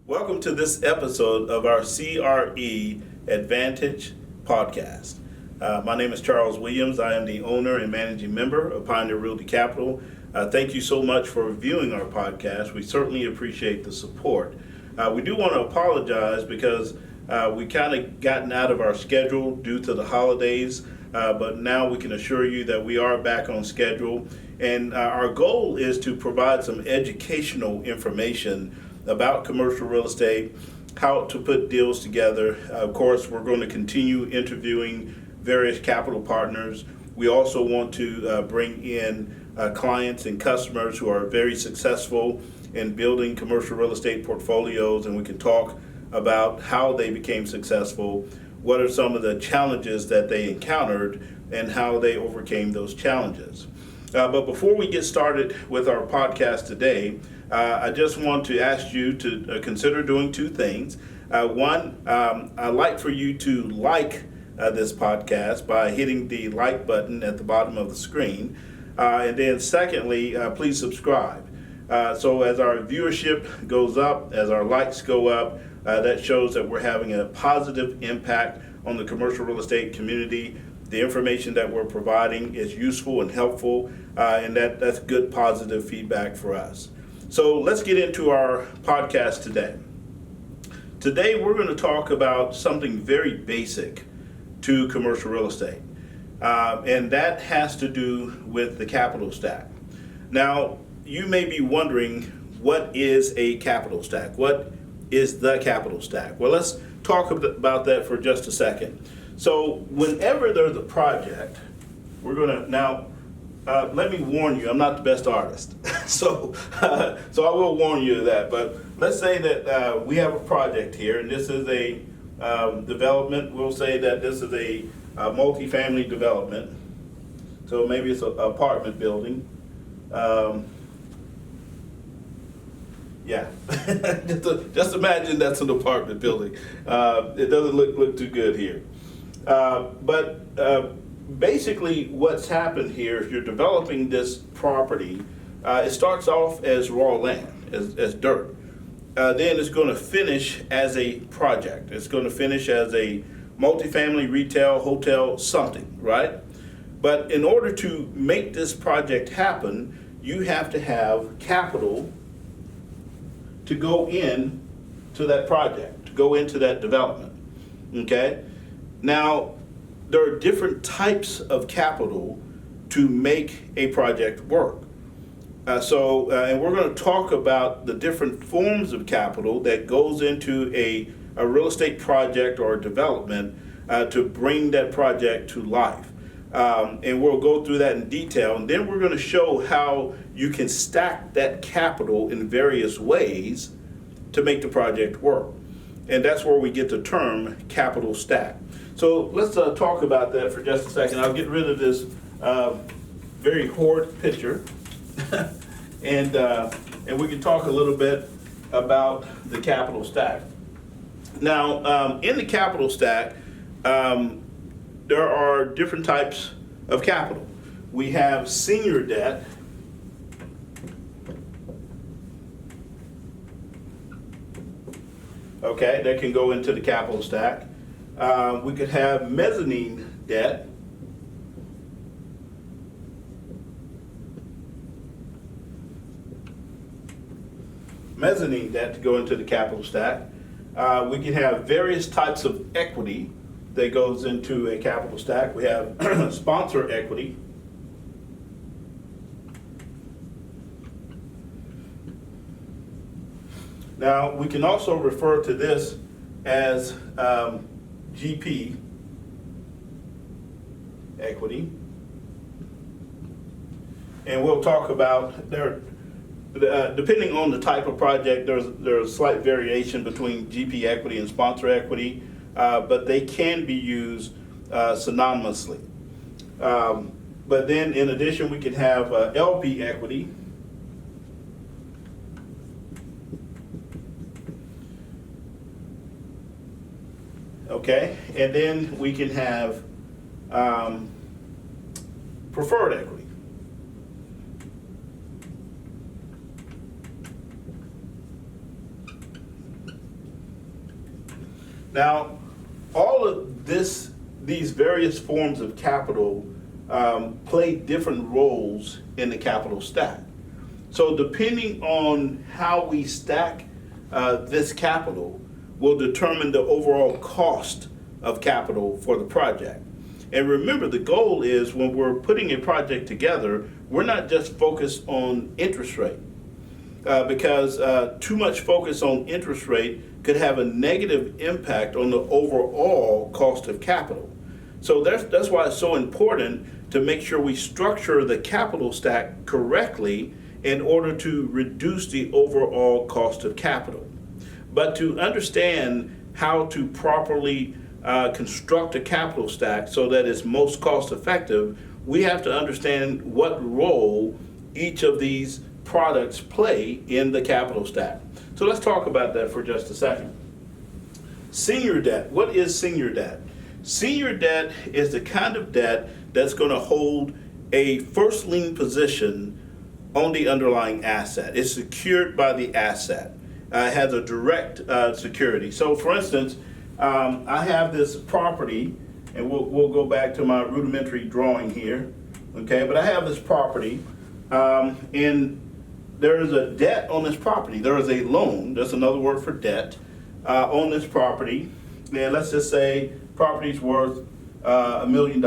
Welcome to this episode of our CRE Advantage Podcast. My name is Charles Williams. I am the owner and managing member of Pioneer Realty Capital. Thank you so much for viewing our podcast. We certainly appreciate the support. We do want to apologize because we kind of gotten out of our schedule due to the holidays, but now we can assure you that we are back on schedule. And our goal is to provide some educational information about commercial real estate, how to put deals together. Of course, we're going to continue interviewing various capital partners. We also want to bring in clients and customers who are very successful in building commercial real estate portfolios, and we can talk about how they became successful, what are some of the challenges that they encountered, and how they overcame those challenges. But before we get started with our podcast today, I just want to ask you to consider doing two things. One, I'd like for you to like this podcast by hitting the like button at the bottom of the screen. And then secondly, please subscribe. So as our viewership goes up, as our likes go up, that shows that we're having a positive impact on the commercial real estate community. The information that we're providing is useful and helpful, and that's good positive feedback for us. So let's get into our podcast today. Today we're going to talk about something very basic to commercial real estate, and that has to do with the capital stack. Now, you may be wondering, what is a capital stack? What is the capital stack? Well, let's talk about that for just a second. So whenever there's a project, we're going to now, let me warn you, I'm not the best artist. So I will warn you of that. But let's say that we have a project here, and this is a development. We'll say that this is a multifamily development. So maybe it's an apartment building. Yeah, just imagine that's an apartment building. It doesn't look too good here. But basically what's happened here, if you're developing this property, it starts off as raw land, as dirt. Then it's going to finish as a project. It's going to finish as a multifamily, retail, hotel, something, right? But in order to make this project happen, you have to have capital to go in to that project, to go into that development, okay? Now, there are different types of capital to make a project work. And we're going to talk about the different forms of capital that goes into a real estate project or development to bring that project to life. And we'll go through that in detail, and then we're going to show how you can stack that capital in various ways to make the project work. And that's where we get the term capital stack. So let's talk about that for just a second. I'll get rid of this very horrid picture, and we can talk a little bit about the capital stack. Now, in the capital stack, there are different types of capital. We have senior debt, okay, that can go into the capital stack. We could have mezzanine debt. Mezzanine debt to go into the capital stack. We can have various types of equity that goes into a capital stack. We have sponsor equity. Now, we can also refer to this as GP equity. And we'll talk about there. Depending on the type of project, there's slight variation between GP equity and sponsor equity, but they can be used synonymously. But then in addition, we can have LP equity. Okay, and then we can have preferred equity. Now, all of these various forms of capital play different roles in the capital stack. So depending on how we stack this capital will determine the overall cost of capital for the project. And remember, the goal is when we're putting a project together, we're not just focused on interest rate, because too much focus on interest rate could have a negative impact on the overall cost of capital. So that's why it's so important to make sure we structure the capital stack correctly in order to reduce the overall cost of capital. But to understand how to properly construct a capital stack so that it's most cost effective, we have to understand what role each of these products play in the capital stack. So let's talk about that for just a second. Senior debt. What is senior debt? Senior debt is the kind of debt that's going to hold a first lien position on the underlying asset. It's secured by the asset. It has a direct security. So for instance, I have this property, and we'll go back to my rudimentary drawing here, okay? But I have this property, and there is a debt on this property. There is a loan, that's another word for debt, on this property. And let's just say property's worth $1 million.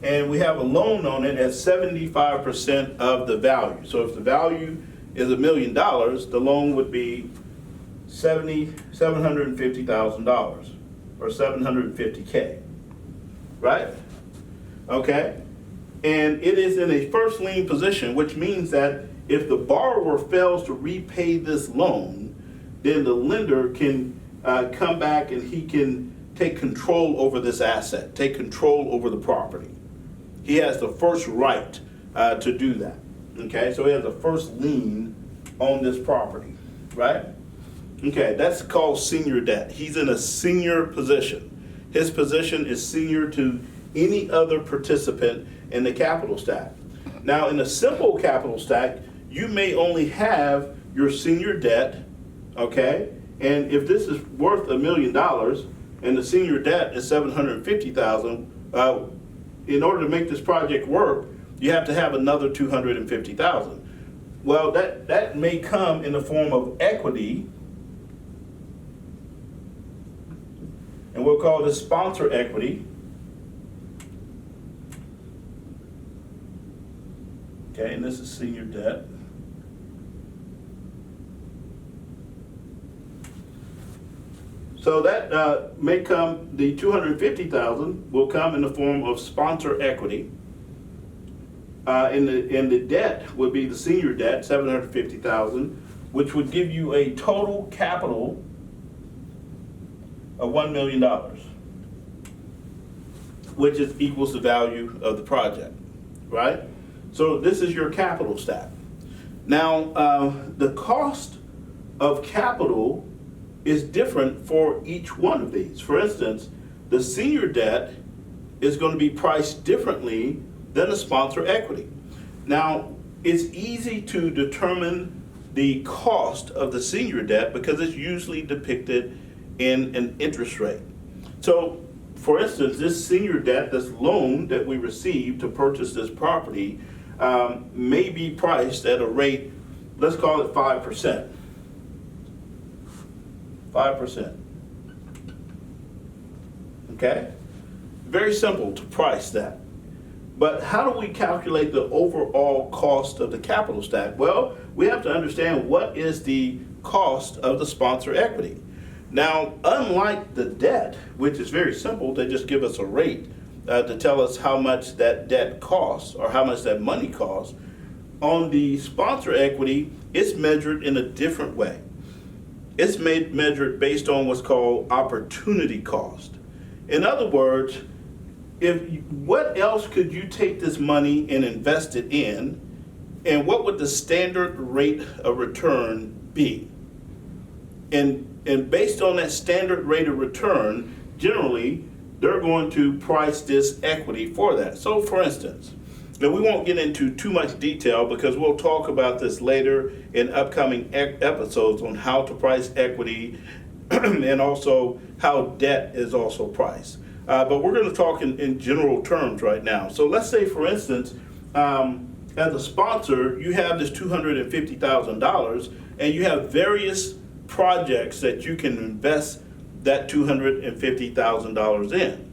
And we have a loan on it at 75% of the value. So if the value is $1 million, the loan would be $750,000 or $750K, right? Okay, and it is in a first lien position, which means that if the borrower fails to repay this loan, then the lender can come back and he can take control over this asset, take control over the property. He has the first right to do that, okay? So he has the first lien on this property, right? Okay, that's called senior debt. He's in a senior position. His position is senior to any other participant in the capital stack. Now, in a simple capital stack, you may only have your senior debt, okay? And if this is worth $1 million and the senior debt is $750,000, in order to make this project work, you have to have another $250,000. Well, that may come in the form of equity, and we'll call this sponsor equity. Okay, and this is senior debt. So that may come, the $250,000 will come in the form of sponsor equity. And the debt would be the senior debt, $750,000, which would give you a total capital of $1 million, which equals the value of the project, right? So this is your capital stack. Now, the cost of capital is different for each one of these. For instance, the senior debt is going to be priced differently than the sponsor equity. Now, it's easy to determine the cost of the senior debt because it's usually depicted in an interest rate. So, for instance, this senior debt, this loan that we received to purchase this property, may be priced at a rate, let's call it 5%. 5%. Okay? Very simple to price that. But how do we calculate the overall cost of the capital stack? Well, we have to understand what is the cost of the sponsor equity. Now, unlike the debt, which is very simple, they just give us a rate to tell us how much that debt costs or how much that money costs. On the sponsor equity, it's measured in a different way. It's measured based on what's called opportunity cost. In other words, what else could you take this money and invest it in, and what would the standard rate of return be? And based on that standard rate of return, generally, they're going to price this equity for that. So for instance, and we won't get into too much detail because we'll talk about this later in upcoming episodes on how to price equity and also how debt is also priced. But we're going to talk in general terms right now. So let's say, for instance, as a sponsor, you have this $250,000 and you have various projects that you can invest that $250,000 in.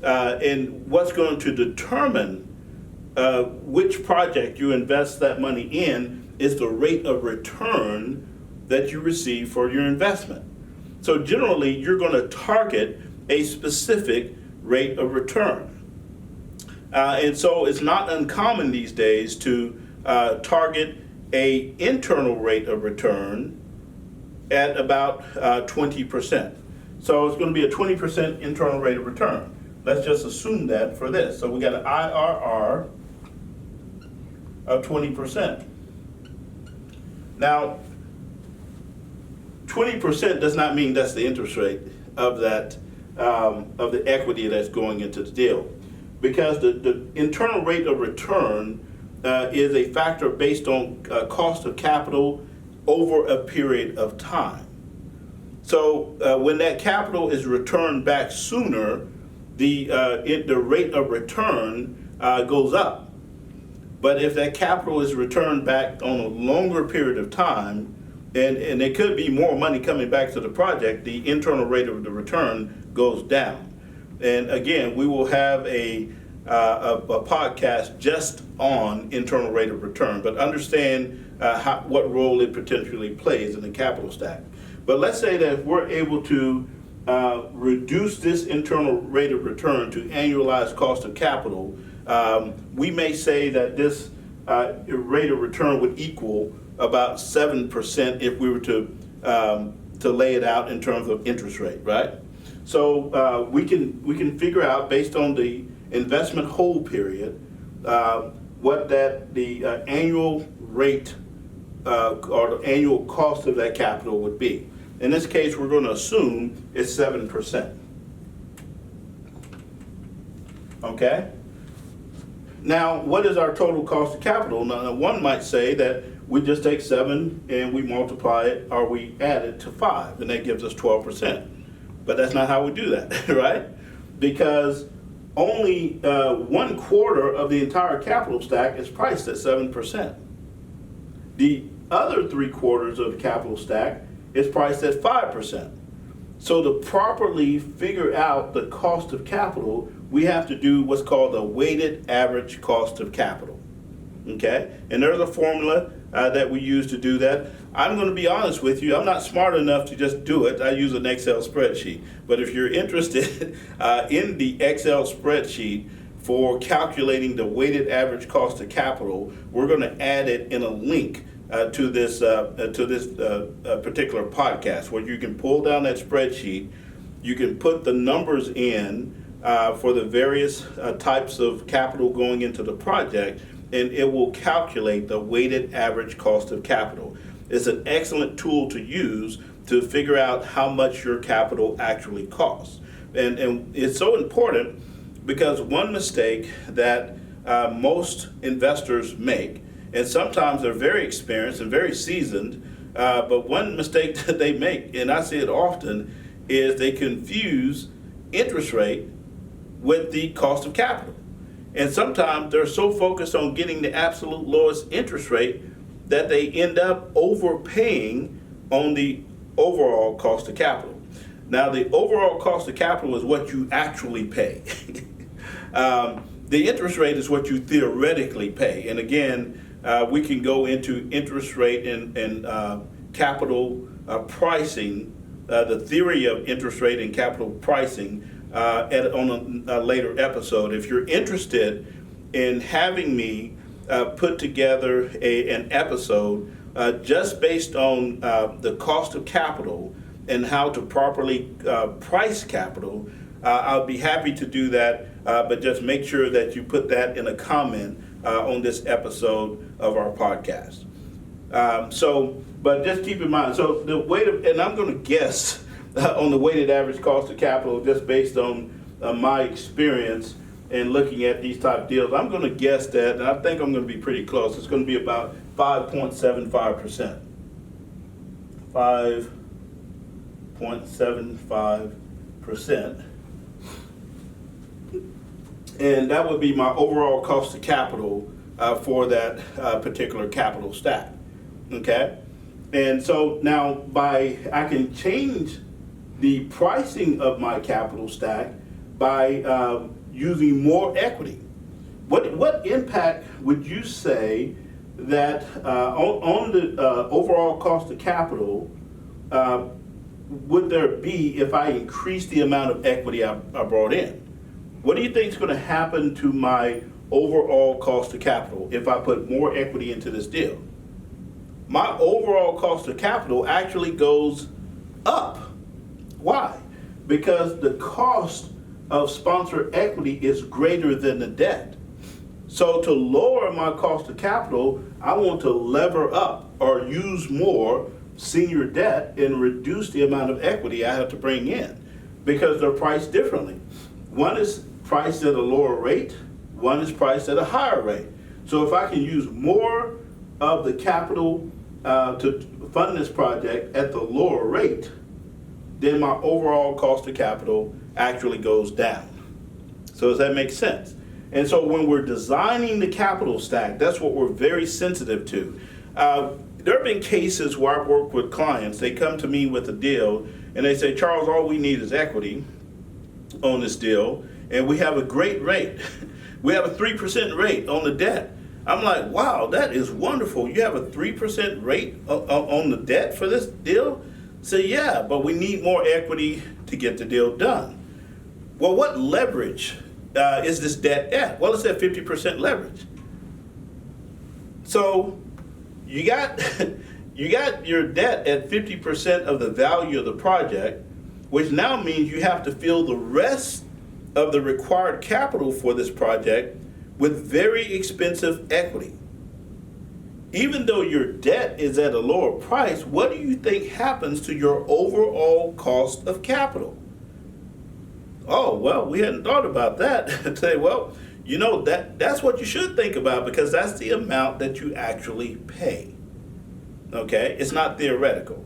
And what's going to determine which project you invest that money in is the rate of return that you receive for your investment. So generally, you're going to target a specific rate of return. And so it's not uncommon these days to target a internal rate of return at about 20%. So it's going to be a 20% internal rate of return. Let's just assume that for this. So we got an IRR of 20%. Now, 20% does not mean that's the interest rate of that of the equity that's going into the deal, because the internal rate of return is a factor based on cost of capital over a period of time. So when that capital is returned back sooner, the rate of return goes up. But if that capital is returned back on a longer period of time, and there could be more money coming back to the project, the internal rate of the return goes down. And again, we will have a podcast just on internal rate of return, but understand what role it potentially plays in the capital stack. But let's say that if we're able to reduce this internal rate of return to annualized cost of capital, we may say that this rate of return would equal about 7% if we were to lay it out in terms of interest rate, right? So we can figure out, based on the investment hold period, what the annual rate or the annual cost of that capital would be. In this case, we're going to assume it's 7%. Okay? Now, what is our total cost of capital? Now, one might say that we just take 7 and we multiply it, or we add it to 5, and that gives us 12%. But that's not how we do that, right? Because only 1/4 of the entire capital stack is priced at 7%. The other 3/4 of the capital stack is priced at 5%. So to properly figure out the cost of capital, we have to do what's called a weighted average cost of capital. Okay? And there's a formula that we use to do that. I'm going to be honest with you, I'm not smart enough to just do it. I use an Excel spreadsheet. But if you're interested in the Excel spreadsheet for calculating the weighted average cost of capital, we're going to add it in a link to this particular podcast, where you can pull down that spreadsheet, you can put the numbers in for the various types of capital going into the project, and it will calculate the weighted average cost of capital. It's an excellent tool to use to figure out how much your capital actually costs. And it's so important because one mistake that most investors make, and sometimes they're very experienced and very seasoned, but one mistake that they make, and I see it often, is they confuse interest rate with the cost of capital. And sometimes they're so focused on getting the absolute lowest interest rate that they end up overpaying on the overall cost of capital. Now, the overall cost of capital is what you actually pay. The interest rate is what you theoretically pay. And again, we can go into interest rate and capital pricing, the theory of interest rate and capital pricing on a later episode. If you're interested in having me put together an episode just based on the cost of capital and how to properly price capital, I'll be happy to do that, but just make sure that you put that in a comment on this episode of our podcast. But just keep in mind, so the and I'm going to guess on the weighted average cost of capital just based on my experience in looking at these type deals. I'm going to guess that, and I think I'm going to be pretty close. It's going to be about 5.75%. 6.75%. And that would be my overall cost of capital for that particular capital stack. Okay? And so now I can change the pricing of my capital stack by using more equity. What impact would you say that on the overall cost of capital would there be if I increase the amount of equity I brought in? What do you think is going to happen to my overall cost of capital if I put more equity into this deal? My overall cost of capital actually goes up. Why? Because the cost of sponsor equity is greater than the debt. So to lower my cost of capital, I want to lever up or use more senior debt and reduce the amount of equity I have to bring in because they're priced differently. One is priced at a lower rate, one is priced at a higher rate. So if I can use more of the capital to fund this project at the lower rate, then my overall cost of capital actually goes down. So does that make sense? And so when we're designing the capital stack, that's what we're very sensitive to. There have been cases where I've worked with clients, they come to me with a deal and they say, Charles, all we need is equity on this deal, and we have a great rate. We have a 3% rate on the debt. I'm like, wow, that is wonderful. You have a 3% rate on the debt for this deal? Say, yeah, but we need more equity to get the deal done. Well, what leverage is this debt at? Well, it's at 50% leverage. So you got your debt at 50% of the value of the project, which now means you have to fill the rest of the required capital for this project with very expensive equity. Even though your debt is at a lower price, what do you think happens to your overall cost of capital? Oh, well, we hadn't thought about that. Say, well, you know, that's what you should think about because that's the amount that you actually pay. Okay? It's not theoretical,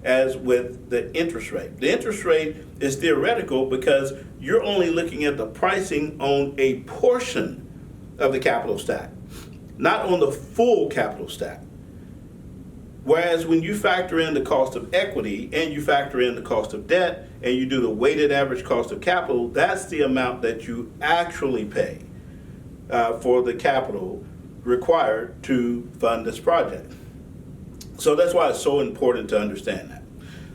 as with the interest rate. The interest rate is theoretical because you're only looking at the pricing on a portion of the capital stack, not on the full capital stack. Whereas when you factor in the cost of equity and you factor in the cost of debt and you do the weighted average cost of capital, that's the amount that you actually pay for the capital required to fund this project. So that's why it's so important to understand that.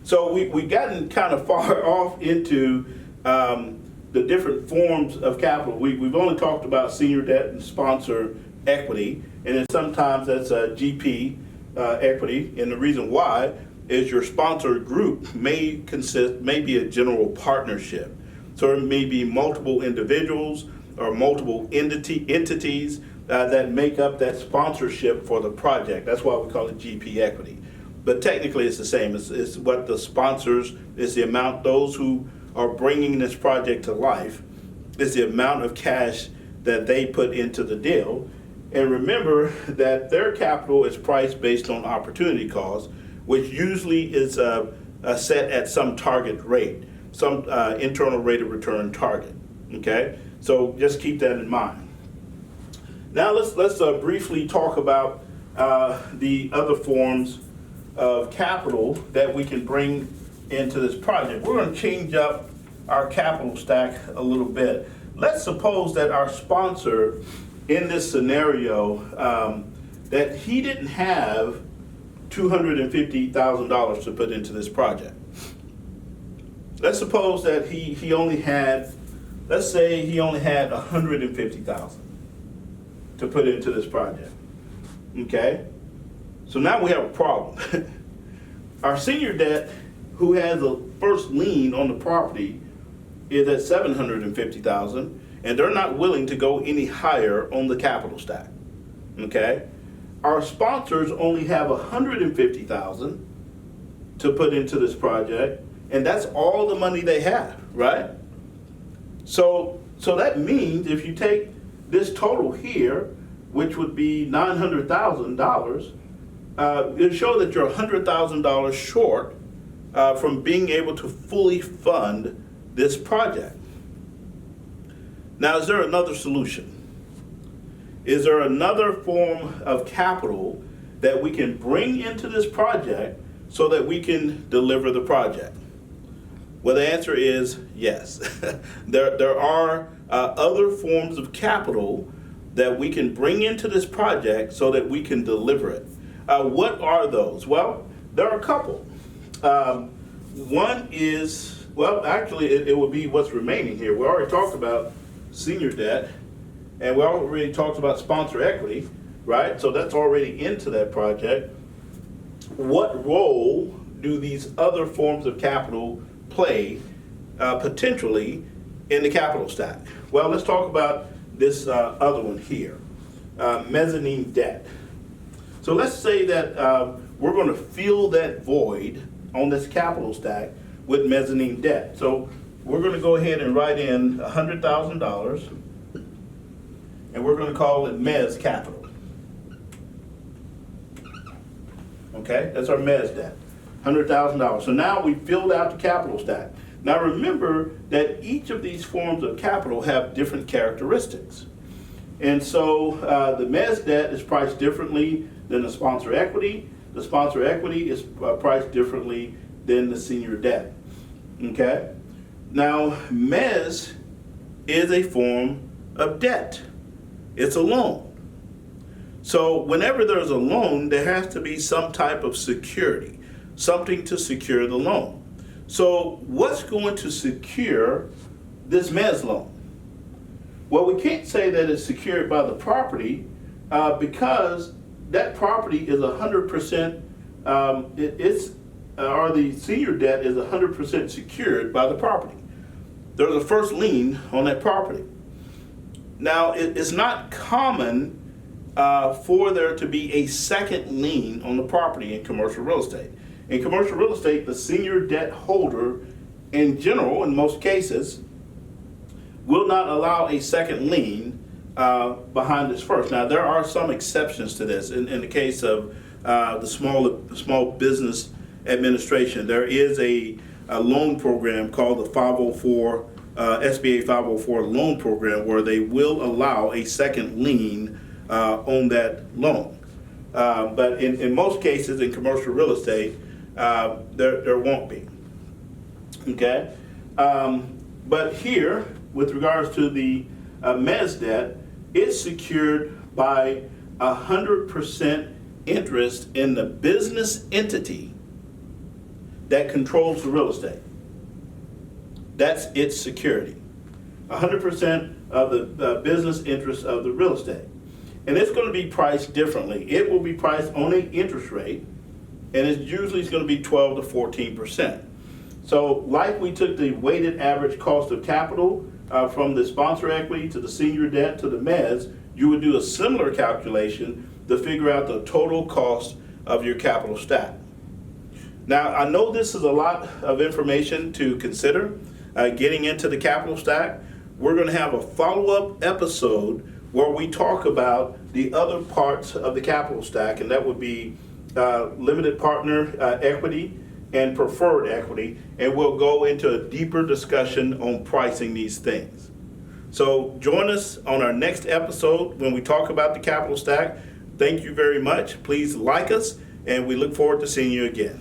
So we've gotten kind of far off into the different forms of capital. We've only talked about senior debt and sponsor equity, and then sometimes that's GP equity. And the reason why is your sponsor group may be a general partnership. So it may be multiple individuals or multiple entities that make up that sponsorship for the project. That's why we call it GP equity. But technically it's the same. It's what the sponsors, is the amount, those who are bringing this project to life, is the amount of cash that they put into the deal. And remember that their capital is priced based on opportunity cost, which usually is set at some target rate, some internal rate of return target. Okay, so just keep that in mind. Now let's briefly talk about the other forms of capital that we can bring into this project. We're going to change up our capital stack a little bit. Let's suppose that our sponsor in this scenario, that he didn't have $250,000 to put into this project. Let's suppose that he only had, let's say he only had $150,000 to put into this project. Okay? So now we have a problem. Our senior debt, who has the first lien on the property, is at $750,000, and they're not willing to go any higher on the capital stack. Okay? Our sponsors only have $150,000 to put into this project, and that's all the money they have, right? So that means if you take this total here, which would be $900,000, it'll show that you're $100,000 short from being able to fully fund this project. Now, is there another solution? Is there another form of capital that we can bring into this project so that we can deliver the project? Well, the answer is yes. There are other forms of capital that we can bring into this project so that we can deliver it. What are those? Well, there are a couple. One is, well, actually, it would be what's remaining here. We already talked about senior debt, and we already talked about sponsor equity, right? So that's already into that project. What role do these other forms of capital play potentially in the capital stack? Well, let's talk about this other one here, mezzanine debt. So let's say that we're going to fill that void on this capital stack with mezzanine debt. So we're going to go ahead and write in $100,000, and we're going to call it mezz capital. Okay, that's our mezz debt, $100,000. So now we filled out the capital stack. Now remember that each of these forms of capital have different characteristics. And so the mezz debt is priced differently than the sponsor equity. The sponsor equity is priced differently than the senior debt. Okay? Now, mezz is a form of debt. It's a loan. So whenever there's a loan, there has to be some type of security, something to secure the loan. So what's going to secure this mezz loan? Well, we can't say that it's secured by the property because that property is 100%, or the senior debt is 100% secured by the property. There's a first lien on that property. Now, it's not common for there to be a second lien on the property in commercial real estate. In commercial real estate, the senior debt holder, in general, in most cases, will not allow a second lien behind this first. Now, there are some exceptions to this. In the case of the Small Business Administration, there is a loan program called the 504, SBA 504 loan program, where they will allow a second lien on that loan. But in most cases in commercial real estate, there won't be. Okay? But here, with regards to the mezz debt, it's secured by 100% interest in the business entity that controls the real estate. That's its security. 100% of the business interest of the real estate. And it's going to be priced differently. It will be priced on an interest rate, and it's usually going to be 12 to 14%. So like we took the weighted average cost of capital from the sponsor equity to the senior debt to the mezz, you would do a similar calculation to figure out the total cost of your capital stack. Now, I know this is a lot of information to consider getting into the capital stack. We're going to have a follow-up episode where we talk about the other parts of the capital stack, and that would be limited partner equity and preferred equity, and we'll go into a deeper discussion on pricing these things. So join us on our next episode when we talk about the capital stack. Thank you very much. Please like us, and we look forward to seeing you again.